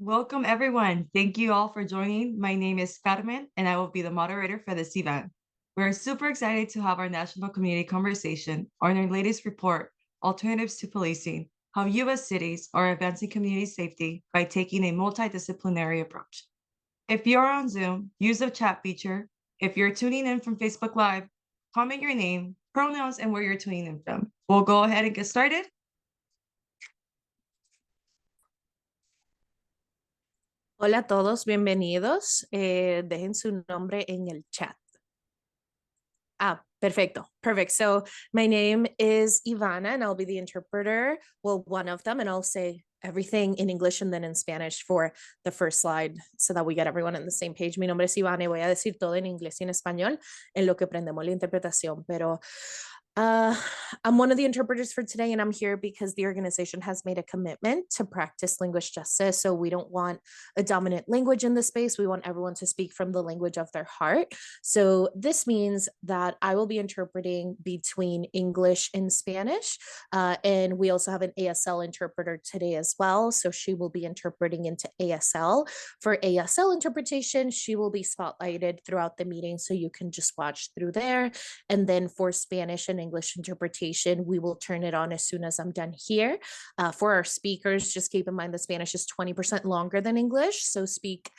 Welcome, everyone. Thank you all for joining. My name is Carmen, and I will be the moderator for this event. We're super excited to have our national community conversation on our latest report, Alternatives to Policing, How U.S. Cities Are Advancing Community Safety by Taking a Multidisciplinary Approach. If you're on Zoom, use the chat feature. If you're tuning in from Facebook Live, comment your name, pronouns, and where you're tuning in from. We'll go ahead and get started. Hola a todos, bienvenidos. Dejen su nombre en el chat. Perfecto. Perfect. So my name is Ivana and I'll be the interpreter. Well, one of them, and I'll say everything in English and then in Spanish for the first slide so that we get everyone on the same page. Mi nombre es Ivana y voy a decir todo en inglés y en español en lo que aprendemos la interpretación, pero I'm one of the interpreters for today, and I'm here because the organization has made a commitment to practice linguist justice. So we don't want a dominant language in this space. We want everyone to speak from the language of their heart. So this means that I will be interpreting between English and Spanish. And we also have an ASL interpreter today as well. So she will be interpreting into ASL. For ASL interpretation, she will be spotlighted throughout the meeting. So you can just watch through there. And then for Spanish and English interpretation, we will turn it on as soon as I'm done here. For our speakers, just keep in mind the Spanish is 20% longer than English, so speak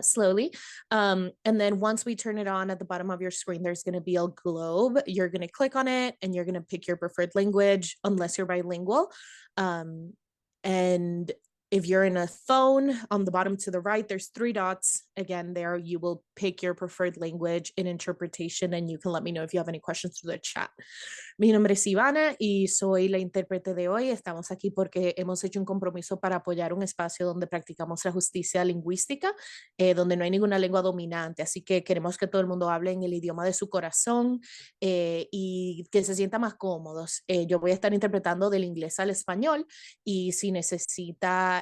slowly. And then once we turn it on, at the bottom of your screen, there's going to be a globe. You're going to click on it and you're going to pick your preferred language, unless you're bilingual. And if you're in a phone, on the bottom to the right, there's 3 dots. Again, there you will pick your preferred language in interpretation, and you can let me know if you have any questions through the chat. Mi nombre es Ivana y soy la intérprete de hoy. Estamos aquí porque hemos hecho un compromiso para apoyar un espacio donde practicamos la justicia lingüística, donde no hay ninguna lengua dominante. Así que queremos que todo el mundo hable en el idioma de su corazón y que se sienta más cómodos. Yo voy a estar interpretando del inglés al español, y si necesita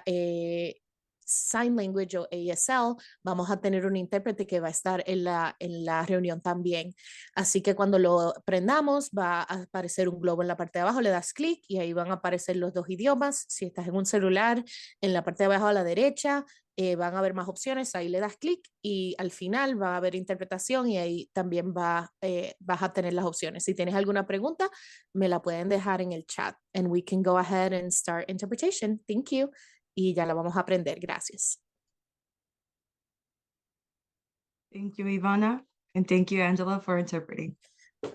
sign language o ASL, vamos a tener un intérprete que va a estar en la reunión también. Así que cuando lo prendamos va a aparecer un globo en la parte de abajo, le das clic y ahí van a aparecer los 2 idiomas. Si estás en un celular, en la parte de abajo a la derecha van a haber más opciones, ahí le das clic y al final va a haber interpretación y ahí también vas a tener las opciones. Si tienes alguna pregunta, me la pueden dejar en el chat and we can go ahead and start interpretation. Thank you. Y ya la vamos a aprender. Gracias. Thank you, Ivana, and thank you, Angela, for interpreting.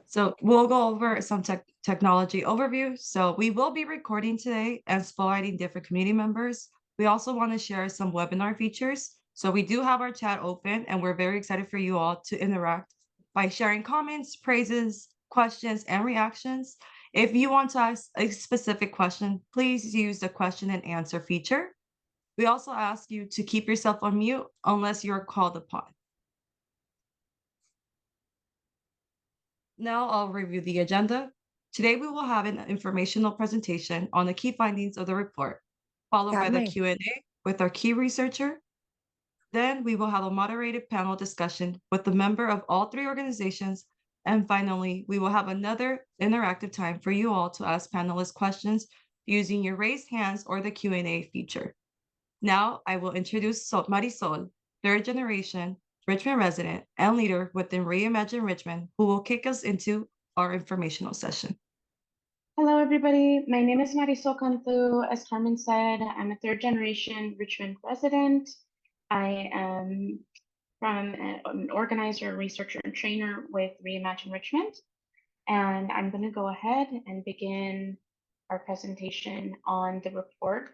So we'll go over some technology overview. So we will be recording today and spotlighting different community members. We also want to share some webinar features. So we do have our chat open, and we're very excited for you all to interact by sharing comments, praises, questions, and reactions. If you want to ask a specific question, please use the question and answer feature. We also ask you to keep yourself on mute unless you're called upon. Now I'll review the agenda. Today we will have an informational presentation on the key findings of the report, followed by the Q&A with our key researcher. Then we will have a moderated panel discussion with the member of all 3 organizations. And finally, we will have another interactive time for you all to ask panelists questions using your raised hands or the Q&A feature. Now I will introduce Marisol, 3rd generation Richmond resident and leader within Reimagine Richmond, who will kick us into our informational session. Hello, everybody. My name is Marisol Cantu. As Carmen said, I'm a 3rd generation Richmond resident. I am from an organizer, researcher, and trainer with Reimagine Richmond. And I'm going to go ahead and begin our presentation on the report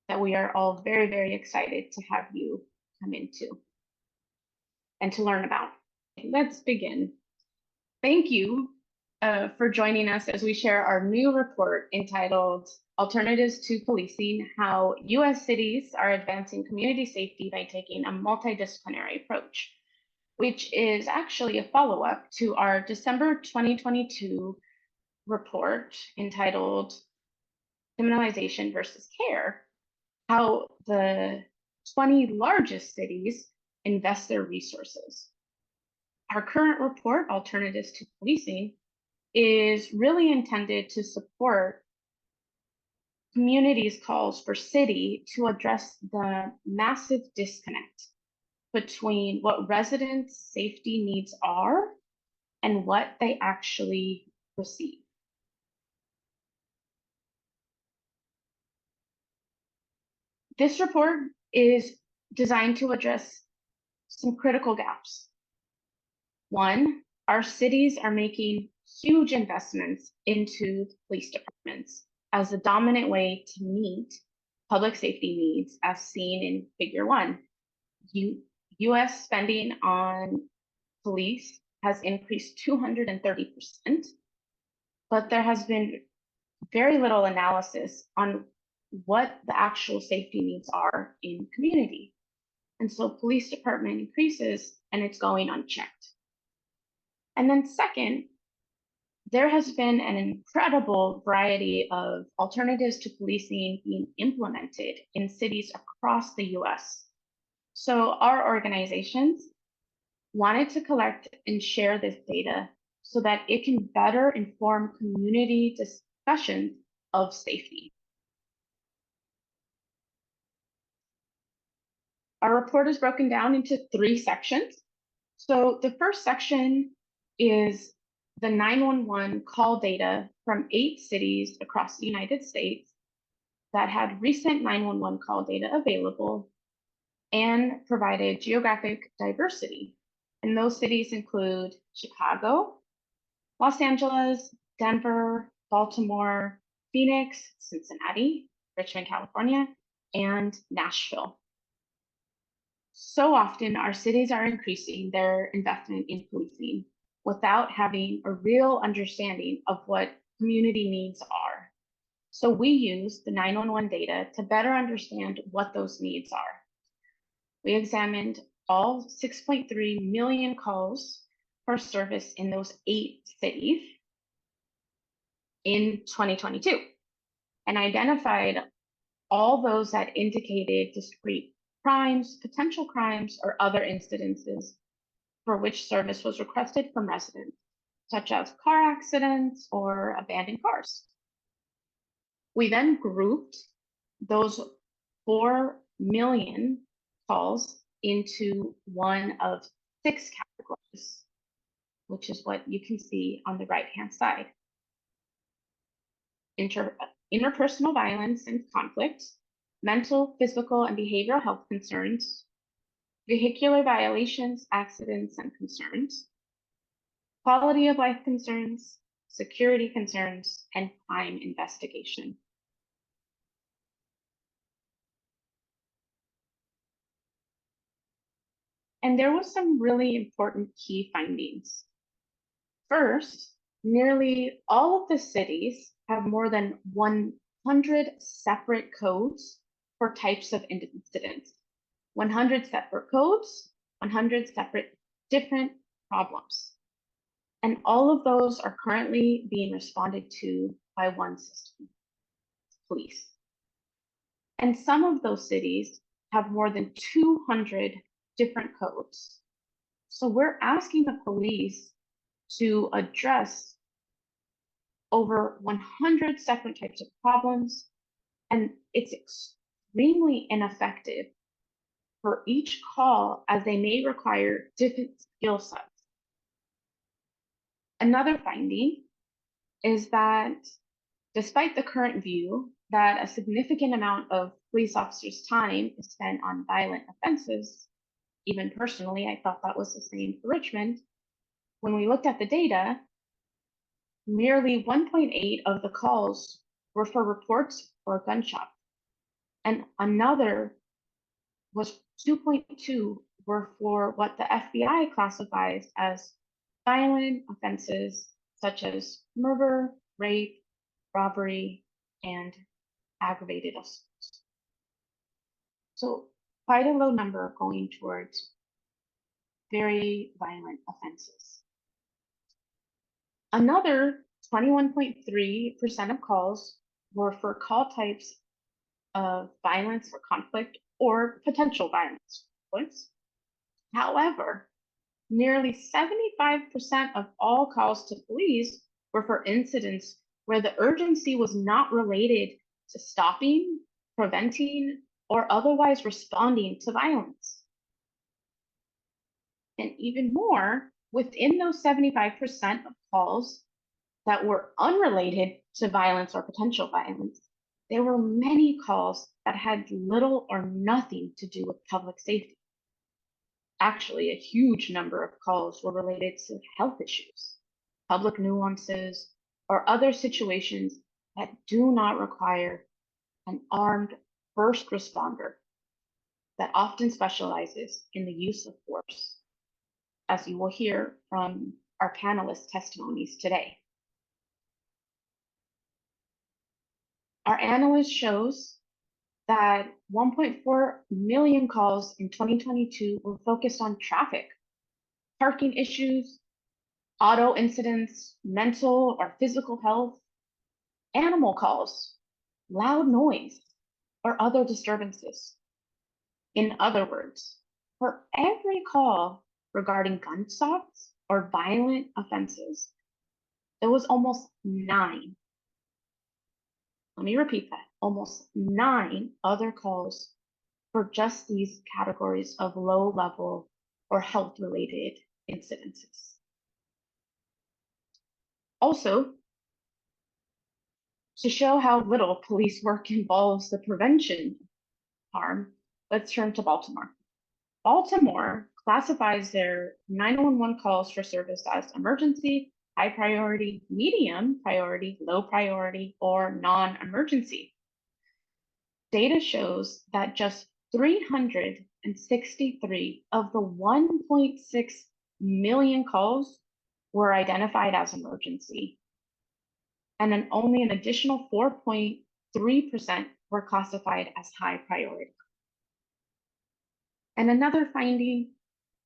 that we are all very, very excited to have you come into and to learn about. Let's begin. Thank you for joining us as we share our new report entitled Alternatives to Policing, How U.S. Cities Are Advancing Community Safety by Taking a Multidisciplinary Approach, which is actually a follow-up to our December 2022 report entitled Criminalization versus Care, how the 20 largest cities invest their resources. Our current report, Alternatives to Policing, is really intended to support community's calls for city to address the massive disconnect between what residents' safety needs are and what they actually receive. This report is designed to address some critical gaps. One, our cities are making huge investments into police departments as the dominant way to meet public safety needs, as seen in Figure 1. US spending on police has increased 230%, but there has been very little analysis on what the actual safety needs are in community. And so police department increases and it's going unchecked. And then second, there has been an incredible variety of alternatives to policing being implemented in cities across the US. So our organizations wanted to collect and share this data so that it can better inform community discussions of safety. Our report is broken down into 3 sections. So the first section is the 911 call data from 8 cities across the United States that had recent 911 call data available and provided geographic diversity. And those cities include Chicago, Los Angeles, Denver, Baltimore, Phoenix, Cincinnati, Richmond, California, and Nashville. So often our cities are increasing their investment in policing without having a real understanding of what community needs are. So we use the 911 data to better understand what those needs are. We examined all 6.3 million calls for service in those 8 cities in 2022 and identified all those that indicated discrete crimes, potential crimes, or other incidences for which service was requested from residents, such as car accidents or abandoned cars. We then grouped those 4 million calls into one of 6 categories, which is what you can see on the right-hand side. Interpersonal violence and conflict, mental, physical, and behavioral health concerns, vehicular violations, accidents, and concerns, quality of life concerns, security concerns, and crime investigation. And there was some really important key findings. First, nearly all of the cities have more than 100 separate codes for types of incidents. 100 separate codes, 100 separate different problems. And all of those are currently being responded to by one system, police. And some of those cities have more than 200 different codes. So we're asking the police to address over 100 separate types of problems, and it's extremely ineffective for each call as they may require different skill sets. Another finding is that despite the current view that a significant amount of police officers' time is spent on violent offenses, even personally, I thought that was the same for Richmond. When we looked at the data, merely 1.8 of the calls were for reports for gunshot, and another was 2.2 were for what the FBI classifies as violent offenses such as murder, rape, robbery, and aggravated assault. So quite a low number going towards very violent offenses. Another 21.3% of calls were for call types of violence or conflict or potential violence. However, nearly 75% of all calls to police were for incidents where the urgency was not related to stopping, preventing, or otherwise responding to violence. And even more, within those 75% of calls that were unrelated to violence or potential violence, there were many calls that had little or nothing to do with public safety. Actually, a huge number of calls were related to health issues, public nuances, or other situations that do not require an armed first responder that often specializes in the use of force, as you will hear from our panelists' testimonies today. Our analyst shows that 1.4 million calls in 2022 were focused on traffic, parking issues, auto incidents, mental or physical health, animal calls, loud noise, or other disturbances. In other words, for every call regarding gunshots or violent offenses, there was almost 9. Let me repeat that, almost 9 other calls for just these categories of low level or health related incidences. Also, to show how little police work involves the prevention of harm, let's turn to Baltimore. Baltimore classifies their 911 calls for service as emergency, high priority, medium priority, low priority, or non-emergency. Data shows that just 363 of the 1.6 million calls were identified as emergency, and then only an additional 4.3% were classified as high priority. And another finding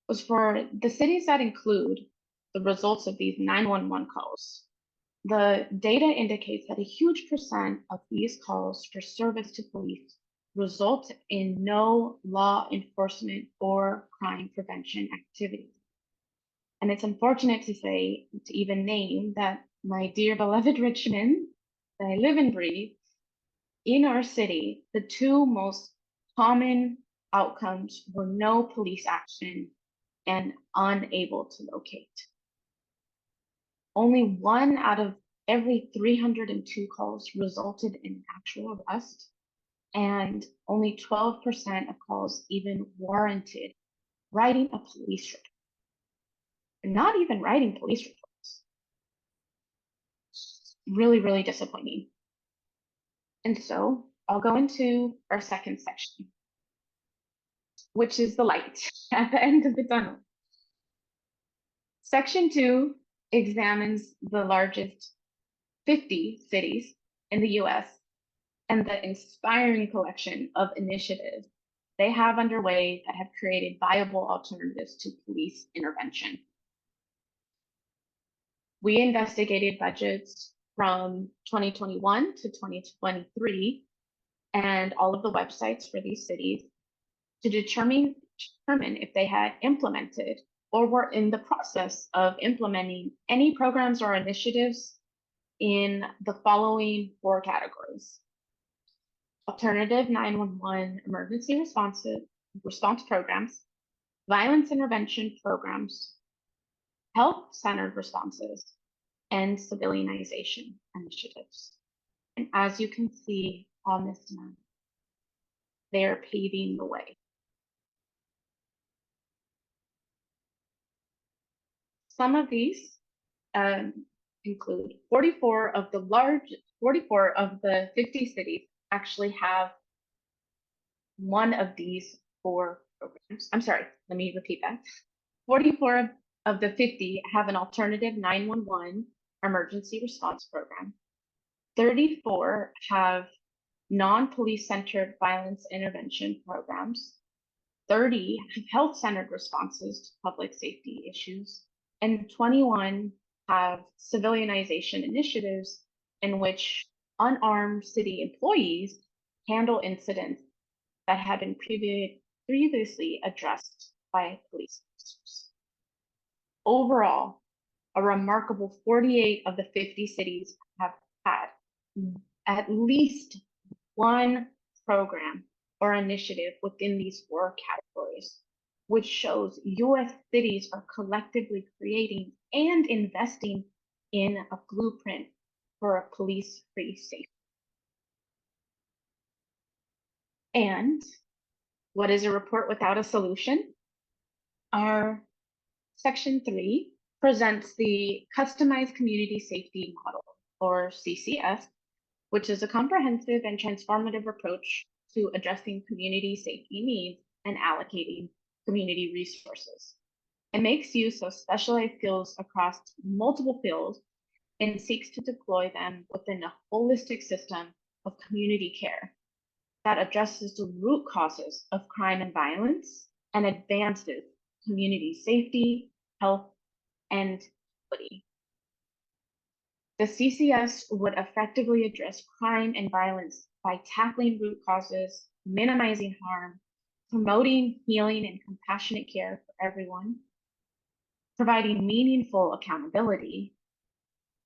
was for the cities that include the results of these 911 calls. The data indicates that a huge percent of these calls for service to police result in no law enforcement or crime prevention activities. And it's unfortunate to say, to even name, that my dear beloved Richmond, that I live and breathe, in our city, the 2 most common outcomes were no police action and unable to locate. Only 1 out of every 302 calls resulted in actual arrest, and only 12% of calls even warranted writing a police report. Not even writing police reports. Really, really disappointing. And so I'll go into our second section, which is the light at the end of the tunnel. Section 2 examines the largest 50 cities in the US and the inspiring collection of initiatives they have underway that have created viable alternatives to police intervention. We investigated budgets from 2021 to 2023 and all of the websites for these cities to determine if they had implemented or were in the process of implementing any programs or initiatives in the following 4 categories: alternative 911 emergency response programs, violence intervention programs, health-centered responses, and civilianization initiatives. And as you can see on this map, they are paving the way. Some of these include 44 of the 50 cities actually have one of these 4 programs. I'm sorry, let me repeat that. 44 of the 50 have an alternative 911 emergency response program. 34 have non-police centered violence intervention programs. 30 have health-centered responses to public safety issues. And 21 have civilianization initiatives in which unarmed city employees handle incidents that had been previously addressed by police officers. Overall, a remarkable 48 of the 50 cities have had at least one program or initiative within these 4 categories, which shows US cities are collectively creating and investing in a blueprint for a police-free safety. And what is a report without a solution? Our Section 3 presents the Customized Community Safety Model, or CCS, which is a comprehensive and transformative approach to addressing community safety needs and allocating community resources. It makes use of specialized skills across multiple fields and seeks to deploy them within a holistic system of community care that addresses the root causes of crime and violence and advances community safety, health, and equity. The CCS would effectively address crime and violence by tackling root causes, minimizing harm, promoting healing and compassionate care for everyone, providing meaningful accountability,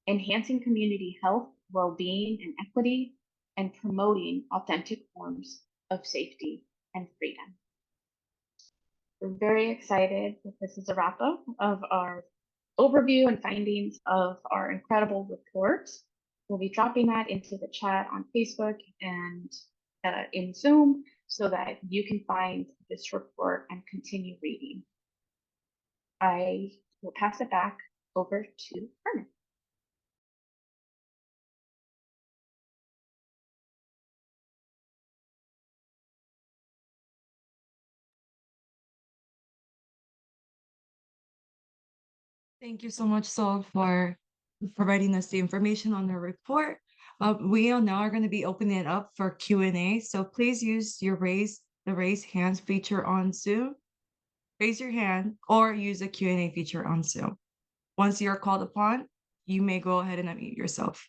enhancing community health, well-being, and equity, and promoting authentic forms of safety and freedom. We're very excited that this is a wrap-up of our overview and findings of our incredible report. We'll be dropping that into the chat on Facebook and in Zoom so that you can find this report and continue reading. I will pass it back over to Herman. Thank you so much, Sol, for providing us the information on the report. We are now going to be opening it up for Q&A. So please use your the raise hands feature on Zoom. Raise your hand or use the Q&A feature on Zoom. Once you're called upon, you may go ahead and unmute yourself.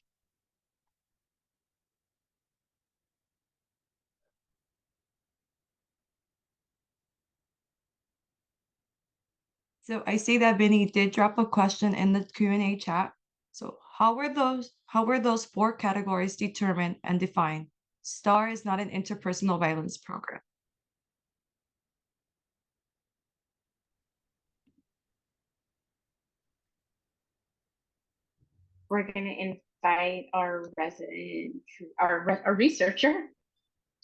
So I see that Vinny did drop a question in the Q&A chat. So how were those 4 categories determined and defined? STAR is not an interpersonal violence program. We're going to invite our our researcher,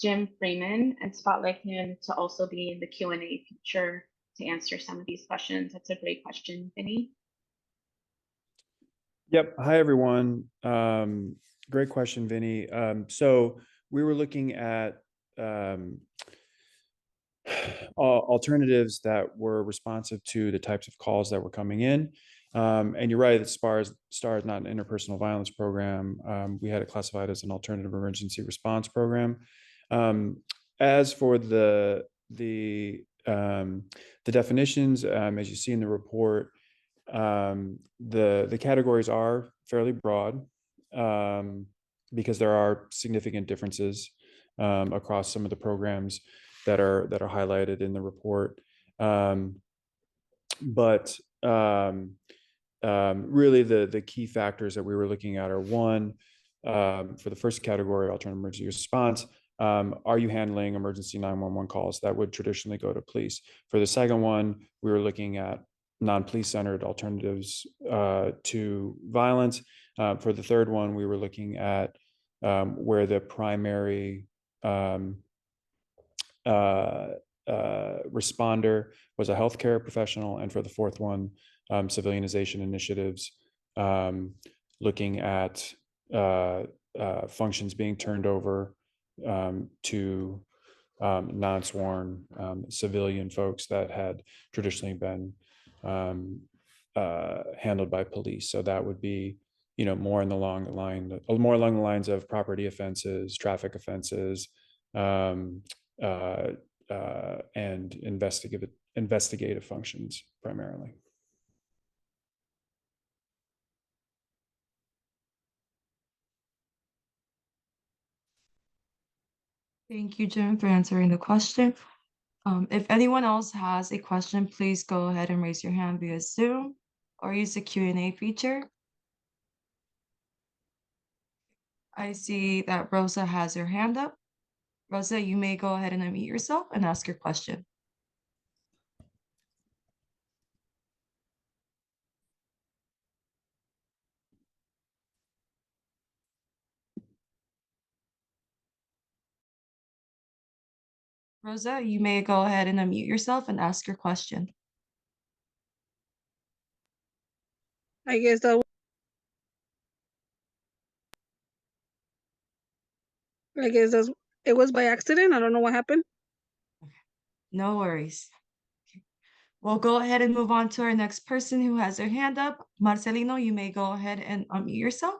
Jim Freeman, and spotlight him to also be in the Q&A feature to answer some of these questions. That's a great question, Vinny. Yep. Hi, everyone. Great question, Vinny. So we were looking at alternatives that were responsive to the types of calls that were coming in. And you're right, that STAR is not an interpersonal violence program. We had it classified as an alternative emergency response program. As for the definitions, as you see in the report, the categories are fairly broad because there are significant differences across some of the programs that are highlighted in the report. But really the key factors that we were looking at are, one, for the first category, alternative emergency response, are you handling emergency 911 calls that would traditionally go to police? For the second one, we were looking at non-police centered alternatives to violence. For the third one, we were looking at where the primary responder was a healthcare professional, and for the fourth one, civilianization initiatives, looking at functions being turned over to non-sworn civilian folks that had traditionally been handled by police. So that would be, more along the lines of property offenses, traffic offenses, and investigative functions primarily. Thank you, Jim, for answering the question. If anyone else has a question, please go ahead and raise your hand via Zoom or use the Q&A feature. I see that Rosa has her hand up. Rosa, you may go ahead and unmute yourself and ask your question. Rosa, you may go ahead and unmute yourself and ask your question. I guess that it was by accident. I don't know what happened. No worries. We'll go ahead and move on to our next person who has their hand up. Marcelino, you may go ahead and unmute yourself.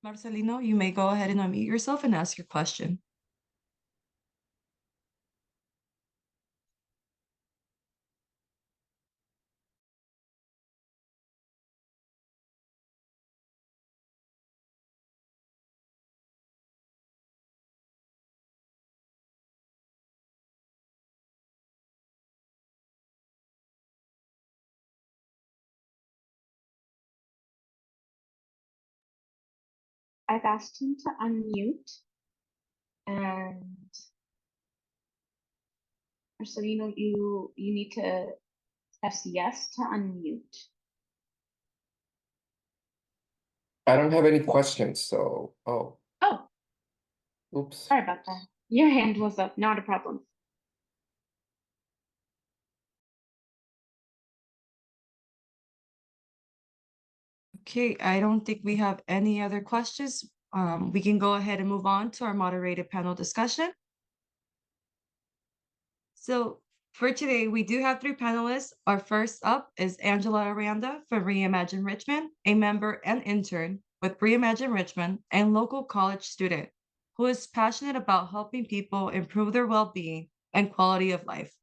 Marcelino, you may go ahead and unmute yourself and ask your question. I've asked him to unmute, and Marcelino, you need to press yes to unmute. I don't have any questions, so, Oh, oops. sorry about that. Your hand was up, not a problem. Okay, I don't think we have any other questions. We can go ahead and move on to our moderated panel discussion. So for today, we do have 3 panelists. Our first up is Angela Aranda from Reimagine Richmond, a member and intern with Reimagine Richmond and local college student who is passionate about helping people improve their well-being and quality of life.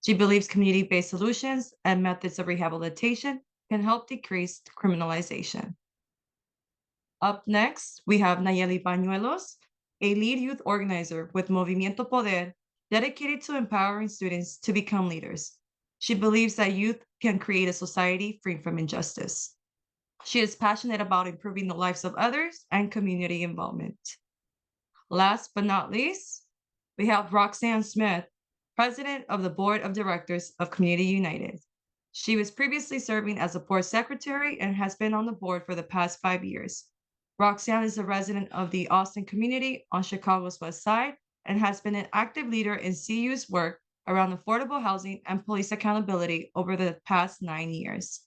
She believes community-based solutions and methods of rehabilitation can help decrease criminalization. Up next, we have Nayeli Bañuelos, a lead youth organizer with Movimiento Poder, dedicated to empowering students to become leaders. She believes that youth can create a society free from injustice. She is passionate about improving the lives of others and community involvement. Last but not least, we have Roxanne Smith, president of the board of directors of Community United. She was previously serving as a board secretary and has been on the board for the past 5 years. Roxanne is a resident of the Austin community on Chicago's West Side and has been an active leader in CU's work around affordable housing and police accountability over the past 9 years.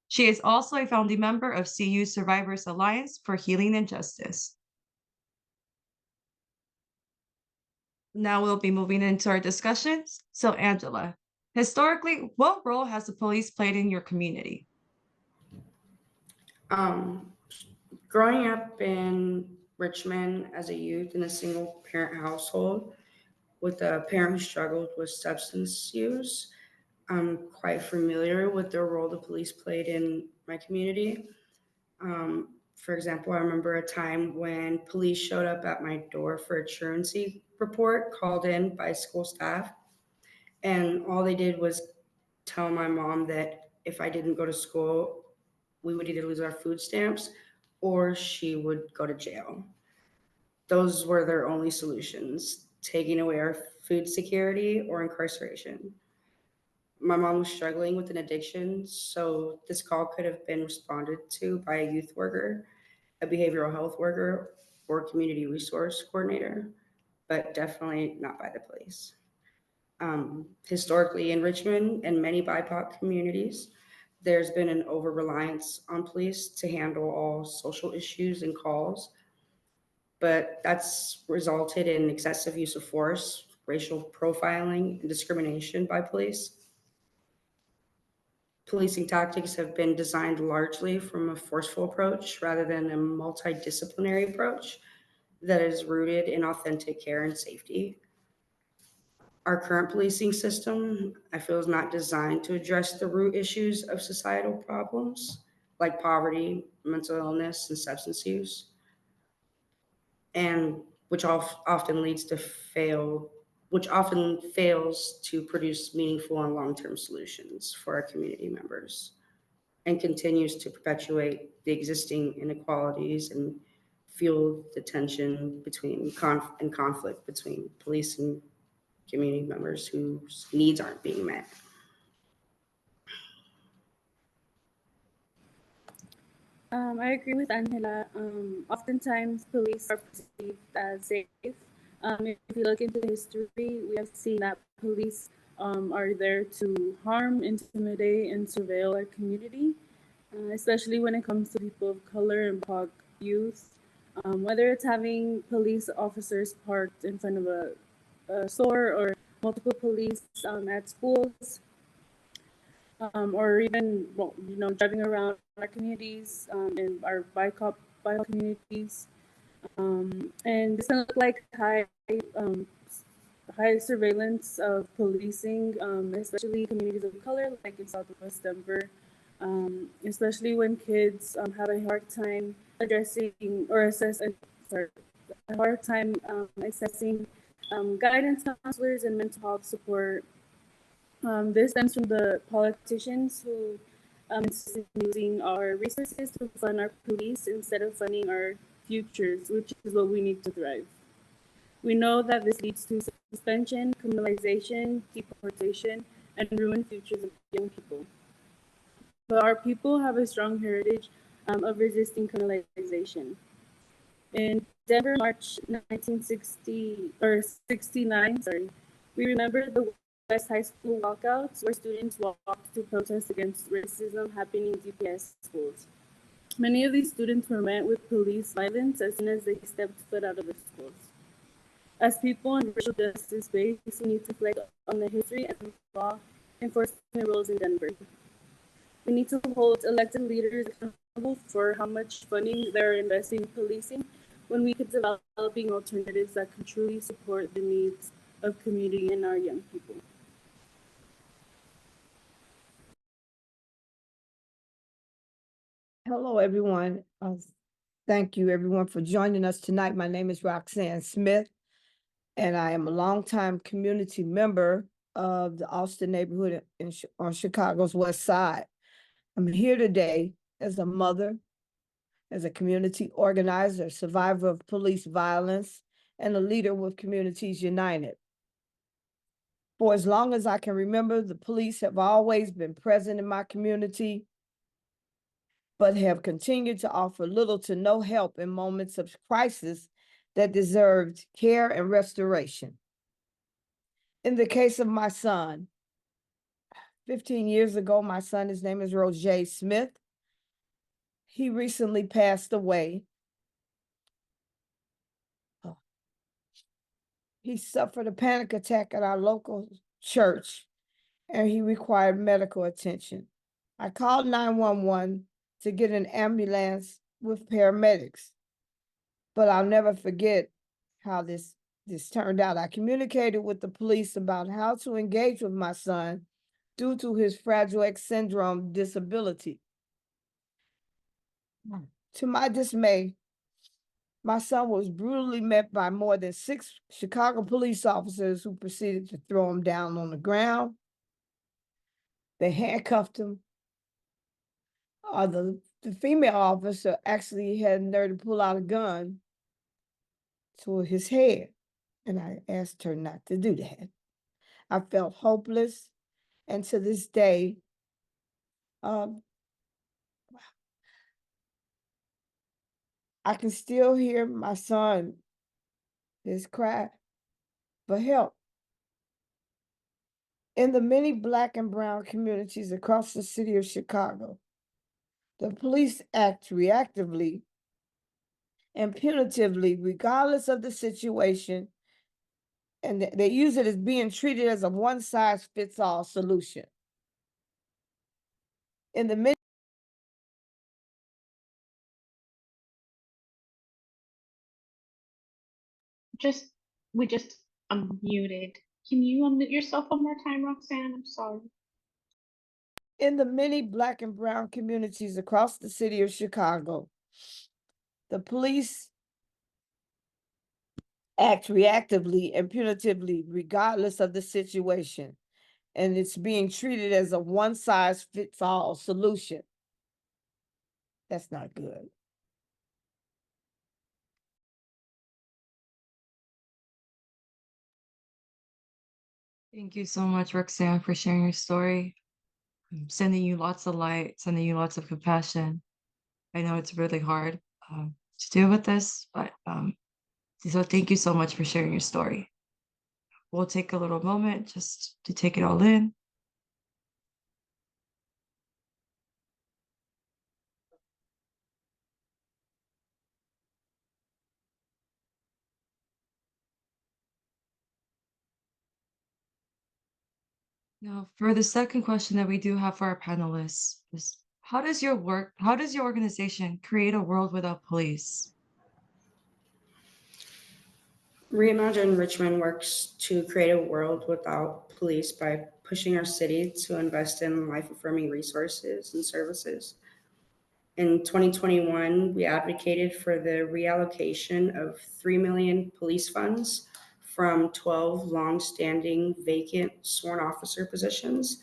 She is also a founding member of CU Survivors Alliance for Healing and Justice. Now we'll be moving into our discussions. So Angela, historically, what role has the police played in your community? Growing up in Richmond as a youth in a single parent household with a parent who struggled with substance use, I'm quite familiar with the role the police played in my community. For example, I remember a time when police showed up at my door for a truancy report called in by school staff. And all they did was tell my mom that if I didn't go to school, we would either lose our food stamps or she would go to jail. Those were their only solutions, taking away our food security or incarceration. My mom was struggling with an addiction, so this call could have been responded to by a youth worker, a behavioral health worker, or a community resource coordinator, but definitely not by the police. Historically in Richmond and many BIPOC communities, there's been an over-reliance on police to handle all social issues and calls, but that's resulted in excessive use of force, racial profiling, and discrimination by police. Policing tactics have been designed largely from a forceful approach rather than a multidisciplinary approach that is rooted in authentic care and safety. Our current policing system, I feel, is not designed to address the root issues of societal problems. like poverty, mental illness, and substance use, and often leads to which often fails to produce meaningful and long-term solutions for our community members, and continues to perpetuate the existing inequalities and fuel the tension between conflict between police and community members whose needs aren't being met. I agree with Angela. Oftentimes, police are perceived as safe. If you look into history, we have seen that police are there to harm, intimidate, and surveil our community, especially when it comes to people of color and BIPOC youth. Whether it's having police officers parked in front of a store or multiple police at schools, or even driving around our communities and our BIPOC communities, and this can look like high surveillance of policing, especially communities of color like in Southwest Denver, especially when kids have a hard time addressing or a hard time accessing guidance counselors and mental health support. This stems from the politicians who insist on using our resources to fund our police instead of funding our futures, which is what we need to thrive. We know that this leads to suspension, criminalization, deportation, and ruined futures of young people. But our people have a strong heritage of resisting criminalization. In Denver, March 1969, we remember the West High School walkouts, where students walked to protest against racism happening in DPS schools. Many of these students were met with police violence as soon as they stepped foot out of the schools. As people in racial justice space, we need to reflect on the history and law enforcement roles in Denver. We need to hold elected leaders accountable for how much funding they're investing in policing, when we could developing alternatives that can truly support the needs of community and our young people. Hello, everyone. Thank you, everyone, for joining us tonight. My name is Roxanne Smith, and I am a longtime community member of the Austin neighborhood on Chicago's West Side. I'm here today as a mother, as a community organizer, survivor of police violence, and a leader with Communities United. For as long as I can remember, the police have always been present in my community, but have continued to offer little to no help in moments of crisis that deserved care and restoration. In the case of my son, 15 years ago, my son, his name is Roger Smith. He recently passed away. He suffered a panic attack at our local church, and he required medical attention. I called 911 to get an ambulance with paramedics, but I'll never forget how this turned out. I communicated with the police about how to engage with my son due to his Fragile X syndrome disability. To my dismay, my son was brutally met by more than 6 Chicago police officers who proceeded to throw him down on the ground. They handcuffed him. The female officer actually had the nerve to pull out a gun to his head, and I asked her not to do that. I felt hopeless, and to this day, I can still hear my son, his cry for help. In the many Black and brown communities across the city of Chicago, the police act reactively and punitively, regardless of the situation, and they use it as being treated as a one-size-fits-all solution. In the many We just unmuted. Can you unmute yourself one more time, Roxanne? I'm sorry. In the many Black and brown communities across the city of Chicago, the police act reactively and punitively regardless of the situation, and it's being treated as a one-size-fits-all solution. That's not good. Thank you so much, Roxanne, for sharing your story. I'm sending you lots of light, sending you lots of compassion. I know it's really hard to deal with this, but so thank you so much for sharing your story. We'll take a little moment just to take it all in. Now, for the second question that we do have for our panelists is, how does your organization create a world without police? Reimagine Richmond works to create a world without police by pushing our city to invest in life-affirming resources and services. In 2021, we advocated for the reallocation of 3 million police funds from 12 long-standing vacant sworn officer positions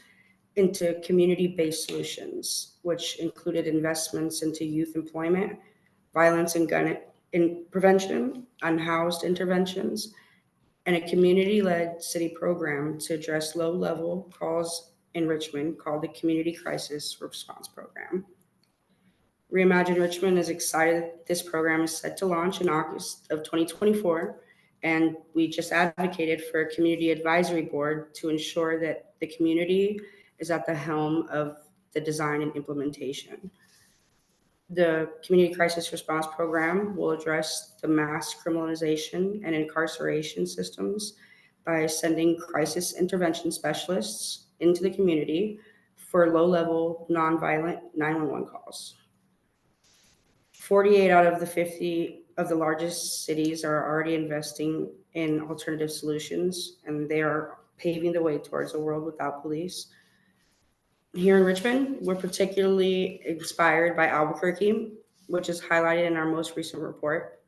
into community-based solutions, which included investments into youth employment, violence and gun prevention, unhoused interventions, and a community-led city program to address low-level calls in Richmond called the Community Crisis Response Program. Reimagine Richmond is excited this program is set to launch in August of 2024, and we just advocated for a community advisory board to ensure that the community is at the helm of the design and implementation. The Community Crisis Response Program will address the mass criminalization and incarceration systems by sending crisis intervention specialists into the community for low-level, nonviolent 911 calls. 48 out of the 50 of the largest cities are already investing in alternative solutions, and they are paving the way towards a world without police. Here in Richmond, we're particularly inspired by Albuquerque, which is highlighted in our most recent report.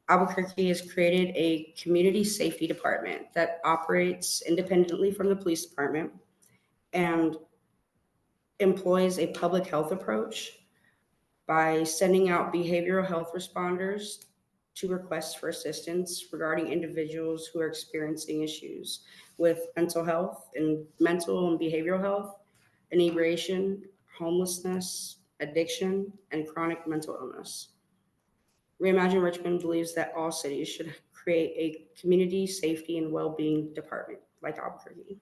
Albuquerque has created a community safety department that operates independently from the police department and employs a public health approach by sending out behavioral health responders to requests for assistance regarding individuals who are experiencing issues with mental health and mental and behavioral health, inebriation, homelessness, addiction, and chronic mental illness. Reimagine Richmond believes that all cities should create a community safety and well-being department like Albuquerque.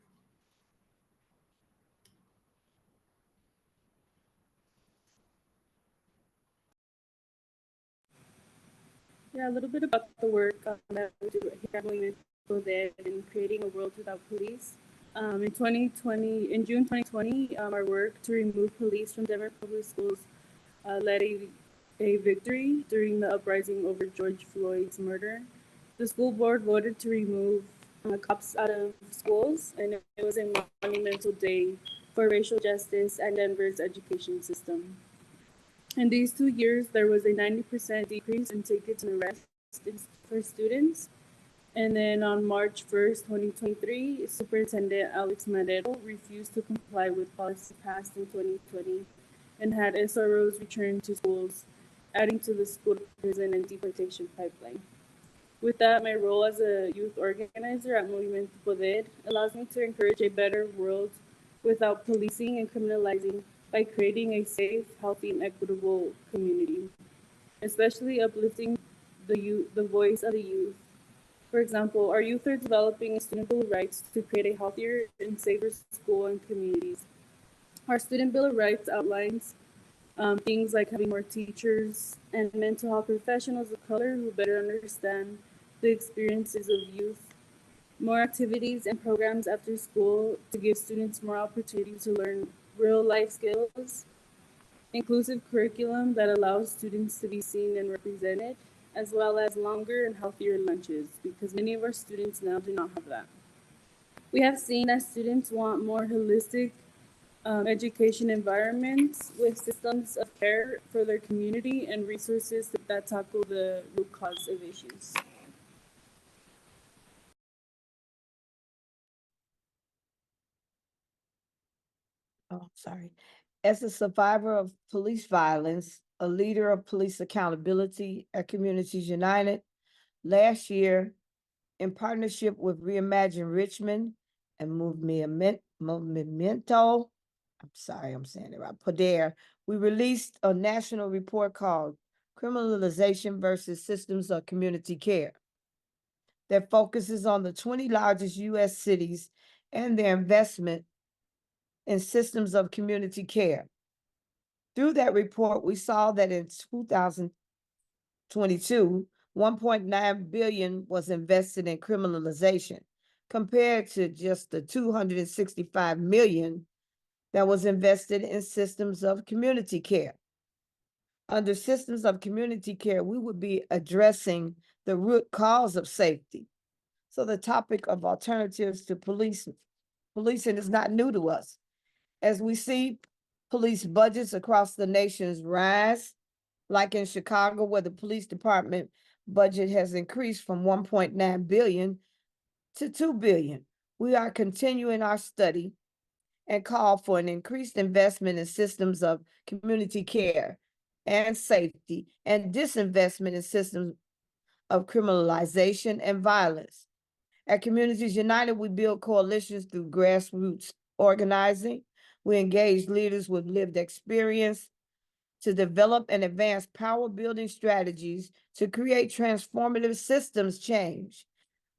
Yeah, a little bit about the work that we do here at Movimiento in creating a world without police. In June 2020, our work to remove police from Denver public schools led a victory during the uprising over George Floyd's murder. The school board voted to remove cops out of schools, and it was a monumental day for racial justice and Denver's education system. In these 2 years, there was a 90% decrease in tickets and arrests for students. And then on March 1st, 2023, Superintendent Alex Madero refused to comply with policy passed in 2020 and had SROs return to schools, adding to the school prison and deportation pipeline. With that, my role as a youth organizer at Movimiento allows me to encourage a better world without policing and criminalizing by creating a safe, healthy, and equitable community, especially uplifting the voice of the youth. For example, our youth are developing a student bill of rights to create a healthier and safer school and communities. Our student bill of rights outlines things like having more teachers and mental health professionals of color who better understand the experiences of youth, more activities and programs after school to give students more opportunity to learn real life skills, inclusive curriculum that allows students to be seen and represented, as well as longer and healthier lunches, because many of our students now do not have that. We have seen that students want more holistic education environments with systems of care for their community and resources that tackle the root cause of issues. Oh, sorry. As a survivor of police violence, a leader of police accountability at Communities United, last year, in partnership with Reimagine Richmond and Movimiento, I'm sorry, I'm saying it right, Poder, we released a national report called Criminalization versus Systems of Community Care that focuses on the 20 largest U.S. cities and their investment in systems of community care. Through that report, we saw that in 2022, 1.9 billion was invested in criminalization, compared to just the 265 million that was invested in systems of community care. Under systems of community care, we would be addressing the root cause of safety. So the topic of alternatives to policing is not new to us. As we see police budgets across the nation's rise, like in Chicago, where the police department budget has increased from 1.9 billion to 2 billion. We are continuing our study and call for an increased investment in systems of community care and safety, and disinvestment in systems of criminalization and violence. At Communities United, we build coalitions through grassroots organizing. We engage leaders with lived experience to develop and advance power building strategies to create transformative systems change,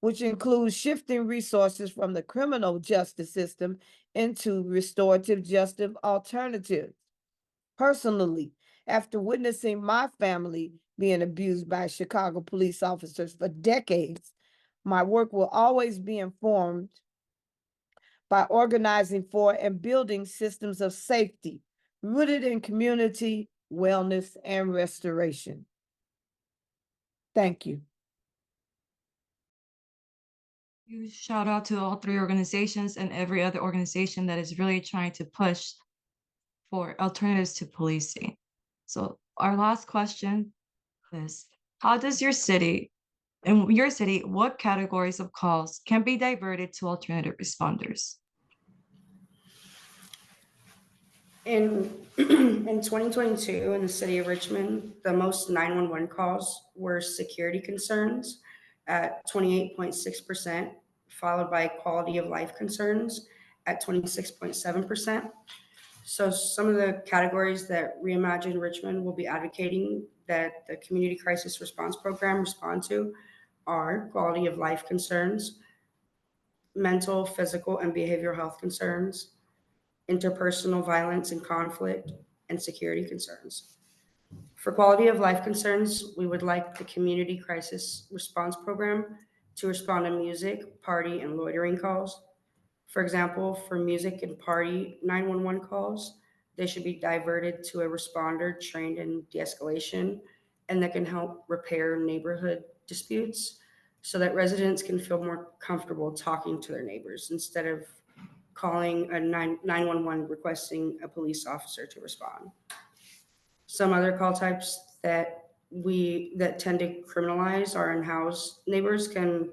which includes shifting resources from the criminal justice system into restorative justice alternatives. Personally, after witnessing my family being abused by Chicago police officers for decades, my work will always be informed by organizing for and building systems of safety rooted in community, wellness, and restoration. Thank you. Shout out to all three organizations and every other organization that is really trying to push for alternatives to policing. So our last question is, how does your city, what categories of calls can be diverted to alternative responders? In 2022, in the city of Richmond, the most 911 calls were security concerns at 28.6%, followed by quality of life concerns at 26.7%. So some of the categories that Reimagine Richmond will be advocating that the Community Crisis Response Program respond to are quality of life concerns, mental, physical, and behavioral health concerns, interpersonal violence and conflict, and security concerns. For quality of life concerns, we would like the Community Crisis Response Program to respond to music, party, and loitering calls. For example, for music and party 911 calls, they should be diverted to a responder trained in de-escalation and that can help repair neighborhood disputes so that residents can feel more comfortable talking to their neighbors instead of calling a 911 requesting a police officer to respond. Some other call types that tend to criminalize our unhoused neighbors can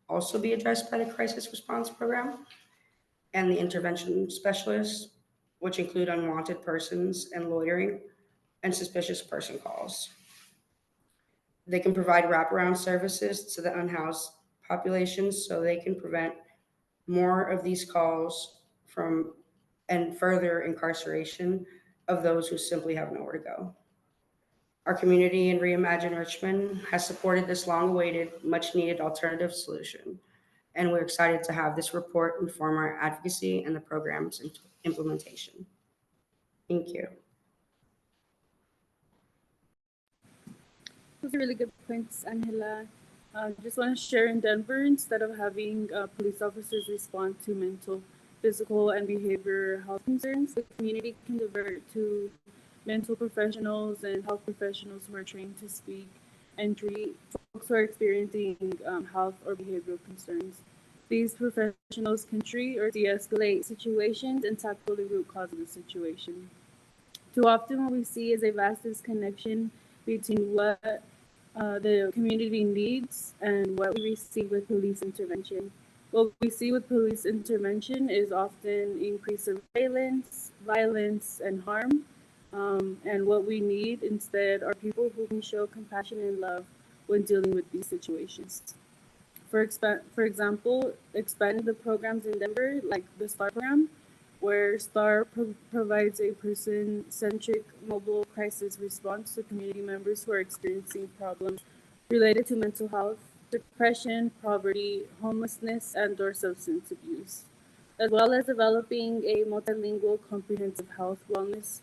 also be addressed by the crisis response program and the intervention specialists, which include unwanted persons and loitering and suspicious person calls. They can provide wraparound services to the unhoused populations so they can prevent more of these calls from and further incarceration of those who simply have nowhere to go. Our community in Reimagine Richmond has supported this long-awaited, much-needed alternative solution, and we're excited to have this report inform our advocacy and the program's implementation. Thank you. Those are really good points, Angela. Just want to share, in Denver, instead of having police officers respond to mental, physical, and behavioral health concerns, the community can divert to mental professionals and health professionals who are trained to speak and treat folks who are experiencing health or behavioral concerns. These professionals can treat or de-escalate situations and tackle the root cause of the situation. Too often what we see is a vast disconnection between what the community needs and what we receive with police intervention. What we see with police intervention is often increased surveillance, violence, and harm. And what we need instead are people who can show compassion and love when dealing with these situations. For example, expanding the programs in Denver, like the STAR program, where STAR provides a person-centric mobile crisis response to community members who are experiencing problems related to mental health, depression, poverty, homelessness, and/or substance abuse, as well as developing a multilingual comprehensive health, wellness,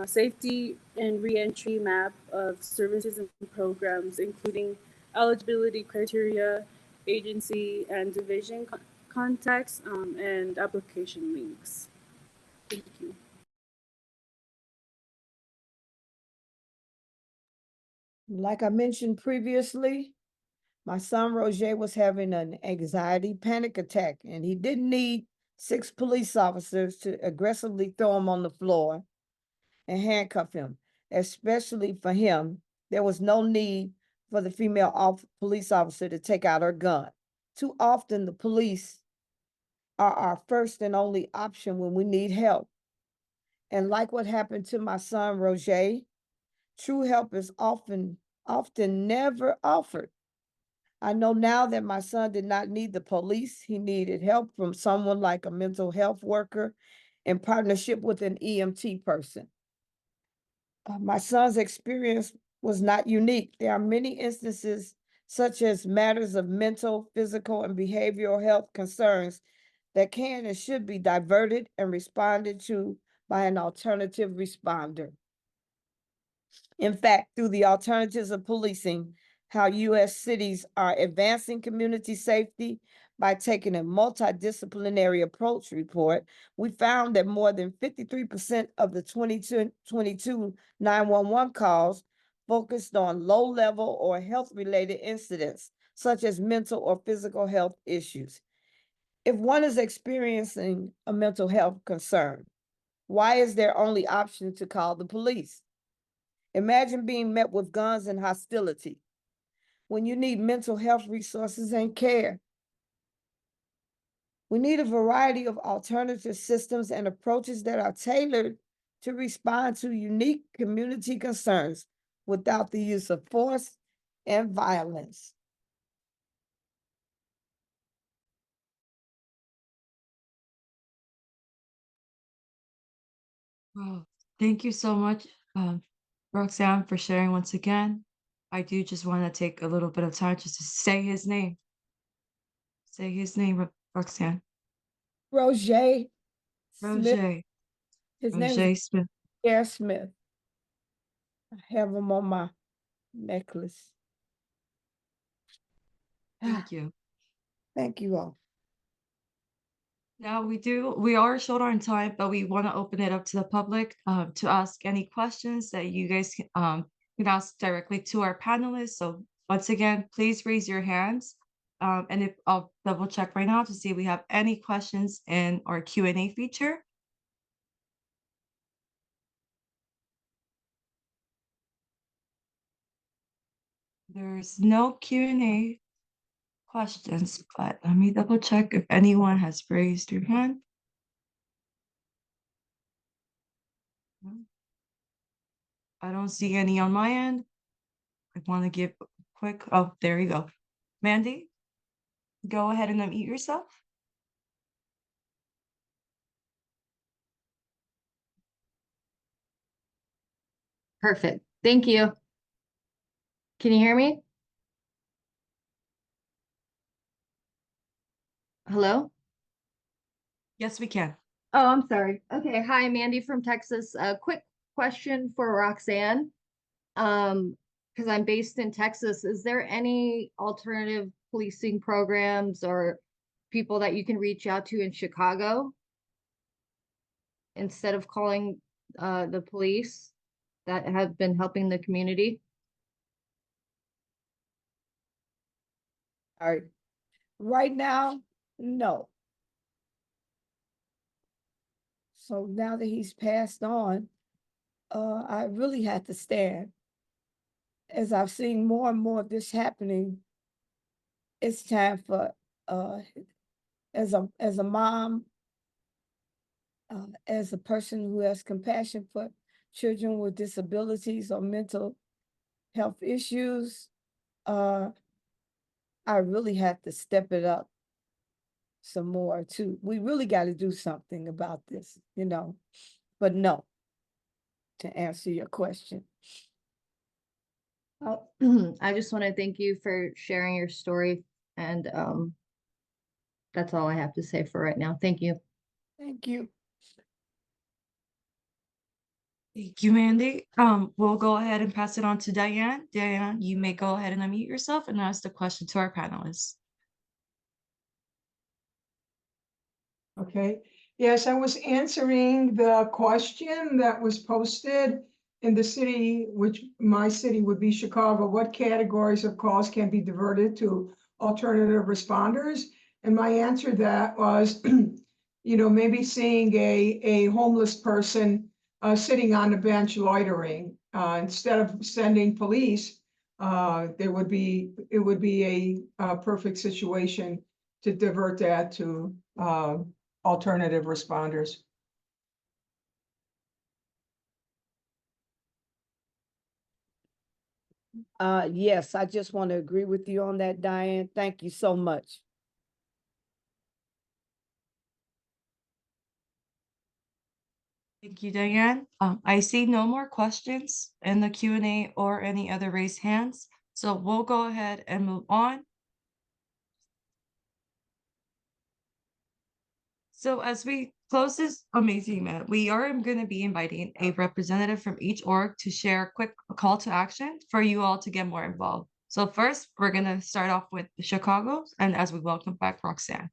safety, and reentry map of services and programs, including eligibility criteria, agency and division contacts, and application links. Thank you. Like I mentioned previously, my son Roger was having an anxiety panic attack, and he didn't need 6 police officers to aggressively throw him on the floor and handcuff him. Especially for him, there was no need for the female police officer to take out her gun. Too often, the police are our first and only option when we need help. And like what happened to my son Roger, true help is often never offered. I know now that my son did not need the police. He needed help from someone like a mental health worker in partnership with an EMT person. My son's experience was not unique. There are many instances, such as matters of mental, physical, and behavioral health concerns that can and should be diverted and responded to by an alternative responder. In fact, through the alternatives of policing, how U.S. cities are advancing community safety by taking a multidisciplinary approach report, we found that more than 53% of the 2022 911 calls focused on low-level or health-related incidents, such as mental or physical health issues. If one is experiencing a mental health concern, why is their only option to call the police? Imagine being met with guns and hostility when you need mental health resources and care. We need a variety of alternative systems and approaches that are tailored to respond to unique community concerns without the use of force and violence. Wow. Thank you so much, Roxanne, for sharing once again. I do just want to take a little bit of time just to say his name. Say his name, Roxanne. Roger Smith. Roger. His name Roger is Smith. Roger Smith. I have him on my necklace. Thank you. Thank you all. Now we are short on time, but we want to open it up to the public to ask any questions that you guys can ask directly to our panelists. So once again, please raise your hands. And if I'll double check right now to see if we have any questions in our Q&A feature. There's no Q&A questions, but let me double check if anyone has raised their hand. I don't see any on my end. I want to give a quick, oh, there you go. Mandy, go ahead and unmute yourself. Perfect. Thank you. Can you hear me? Hello? Yes, we can. Oh, I'm sorry. Okay. Hi, Mandy from Texas. A quick question for Roxanne. Because I'm based in Texas, is there any alternative policing programs or people that you can reach out to in Chicago instead of calling the police that have been helping the community? All right. Right now, no. So now that he's passed on, I really had to stand. As I've seen more and more of this happening, it's time for, as a mom, as a person who has compassion for children with disabilities or mental health issues, I really have to step it up some more too. We really got to do something about this, but no, to answer your question. I just want to thank you for sharing your story, and that's all I have to say for right now. Thank you. Thank you. Thank you, Mandy. We'll go ahead and pass it on to Diane. Diane, you may go ahead and unmute yourself and ask the question to our panelists. Okay. Yes, I was answering the question that was posted in the city, which my city would be Chicago. What categories of calls can be diverted to alternative responders? And my answer to that was, maybe seeing a homeless person sitting on a bench loitering. Instead of sending police, it would be a perfect situation to divert that to alternative responders. Yes, I just want to agree with you on that, Diane. Thank you so much. Thank you, Diane. I see no more questions in the Q&A or any other raised hands. So we'll go ahead and move on. So as we close this amazing event, we are going to be inviting a representative from each org to share a quick call to action for you all to get more involved. So first, we're going to start off with Chicago, and as we welcome back Roxanne.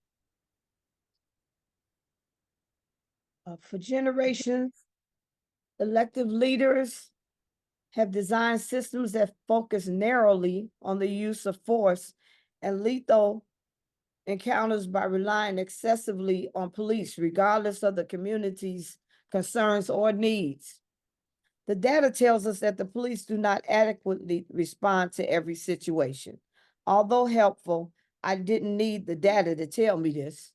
For generations, elected leaders have designed systems that focus narrowly on the use of force and lethal encounters by relying excessively on police, regardless of the community's concerns or needs. The data tells us that the police do not adequately respond to every situation. Although helpful, I didn't need the data to tell me this.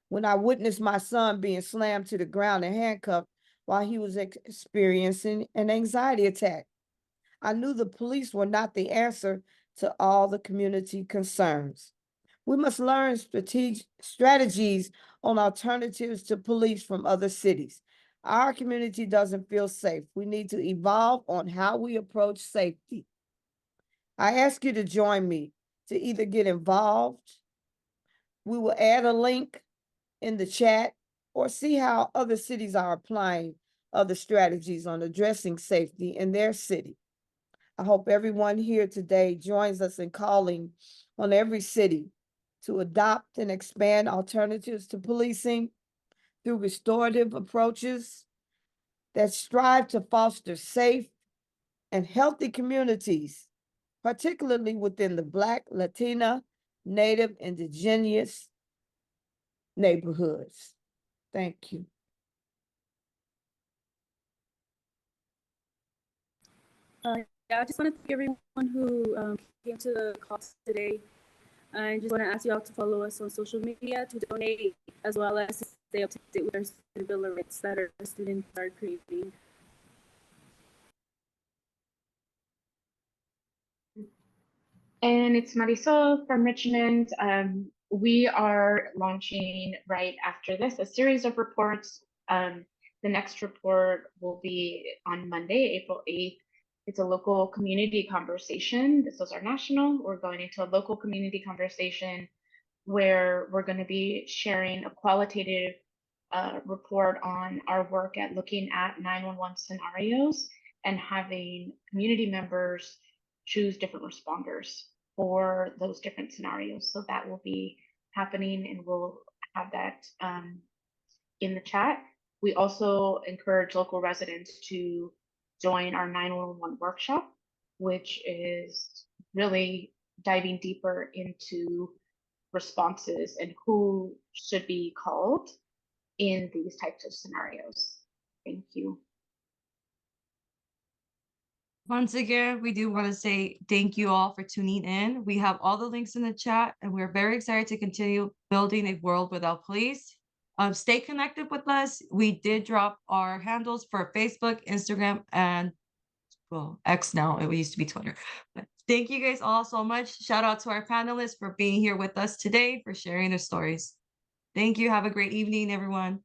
When I witnessed my son being slammed to the ground and handcuffed while he was experiencing an anxiety attack, I knew the police were not the answer to all the community concerns. We must learn strategies on alternatives to police from other cities. Our community doesn't feel safe. We need to evolve on how we approach safety. I ask you to join me to either get involved. We will add a link in the chat or see how other cities are applying other strategies on addressing safety in their city. I hope everyone here today joins us in calling on every city to adopt and expand alternatives to policing through restorative approaches that strive to foster safe and healthy communities, particularly within the Black, Latina, Native, Indigenous neighborhoods. Thank you. Yeah, I just want to thank everyone who came to the call today. I just want to ask you all to follow us on social media to donate, as well as to stay up to date with our student bill of rights that our students are creating. And it's Marisol from Richmond. We are launching right after this a series of reports. The next report will be on Monday, April 8th. It's a local community conversation. This was our national. We're going into a local community conversation where we're going to be sharing a qualitative report on our work at looking at 911 scenarios and having community members choose different responders for those different scenarios. So that will be happening, and we'll have that in the chat. We also encourage local residents to join our 911 workshop, which is really diving deeper into responses and who should be called in these types of scenarios. Thank you. Once again, we do want to say thank you all for tuning in. We have all the links in the chat, and we're very excited to continue building a world without police. Stay connected with us. We did drop our handles for Facebook, Instagram, and well, X now. It used to be Twitter. But thank you guys all so much. Shout out to our panelists for being here with us today, for sharing their stories. Thank you. Have a great evening, everyone.